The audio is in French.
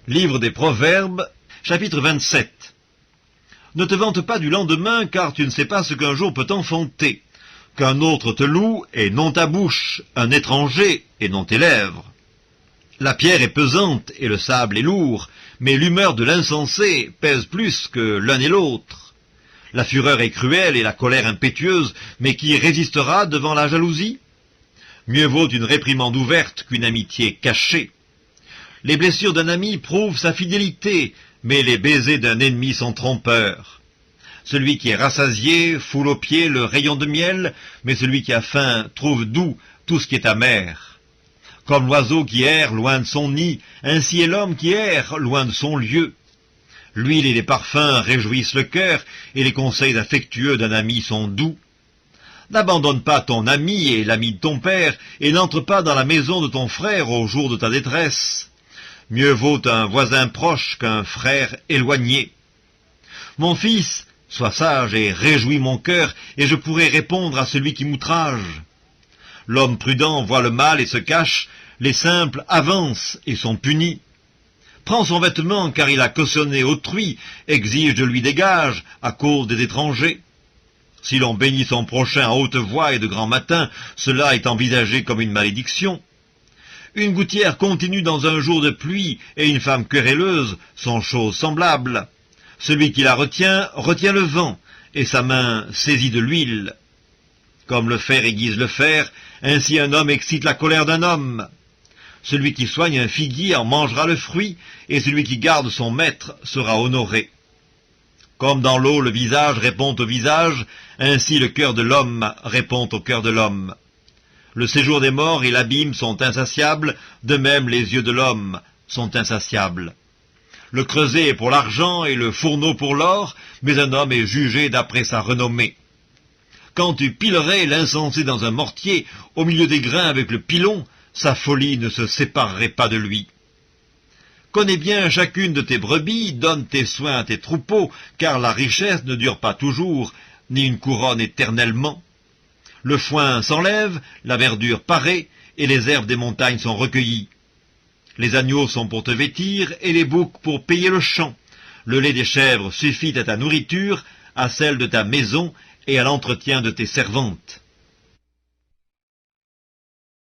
Livre des Proverbes, chapitre 27. Ne te vante pas du lendemain, car tu ne sais pas ce qu'un jour peut enfanter. Qu'un autre te loue, et non ta bouche, un étranger, et non tes lèvres. La pierre est pesante, et le sable est lourd, mais l'humeur de l'insensé pèse plus que l'un et l'autre. La fureur est cruelle et la colère impétueuse, mais qui résistera devant la jalousie? Mieux vaut une réprimande ouverte qu'une amitié cachée. Les blessures d'un ami prouvent sa fidélité, mais les baisers d'un ennemi sont trompeurs. Celui qui est rassasié foule aux pieds le rayon de miel, mais celui qui a faim trouve doux tout ce qui est amer. Comme l'oiseau qui erre loin de son nid, ainsi est l'homme qui erre loin de son lieu. L'huile et les parfums réjouissent le cœur, et les conseils affectueux d'un ami sont doux. N'abandonne pas ton ami et l'ami de ton père, et n'entre pas dans la maison de ton frère au jour de ta détresse. Mieux vaut un voisin proche qu'un frère éloigné. Mon fils, sois sage et réjouis mon cœur, et je pourrai répondre à celui qui m'outrage. L'homme prudent voit le mal et se cache, les simples avancent et sont punis. Prends son vêtement car il a cautionné autrui, exige de lui des gages à cause des étrangers. Si l'on bénit son prochain à haute voix et de grand matin, cela est envisagé comme une malédiction. Une gouttière continue dans un jour de pluie et une femme querelleuse sont choses semblables. Celui qui la retient, retient le vent, et sa main saisit de l'huile. Comme le fer aiguise le fer, ainsi un homme excite la colère d'un homme. Celui qui soigne un figuier en mangera le fruit, et celui qui garde son maître sera honoré. Comme dans l'eau le visage répond au visage, ainsi le cœur de l'homme répond au cœur de l'homme. Le séjour des morts et l'abîme sont insatiables, de même les yeux de l'homme sont insatiables. Le creuset est pour l'argent et le fourneau pour l'or, mais un homme est jugé d'après sa renommée. Quand tu pilerais l'insensé dans un mortier, au milieu des grains avec le pilon, sa folie ne se séparerait pas de lui. Connais bien chacune de tes brebis, donne tes soins à tes troupeaux, car la richesse ne dure pas toujours, ni une couronne éternellement. Le foin s'enlève, la verdure paraît, et les herbes des montagnes sont recueillies. Les agneaux sont pour te vêtir, et les boucs pour payer le champ. Le lait des chèvres suffit à ta nourriture, à celle de ta maison, et à l'entretien de tes servantes.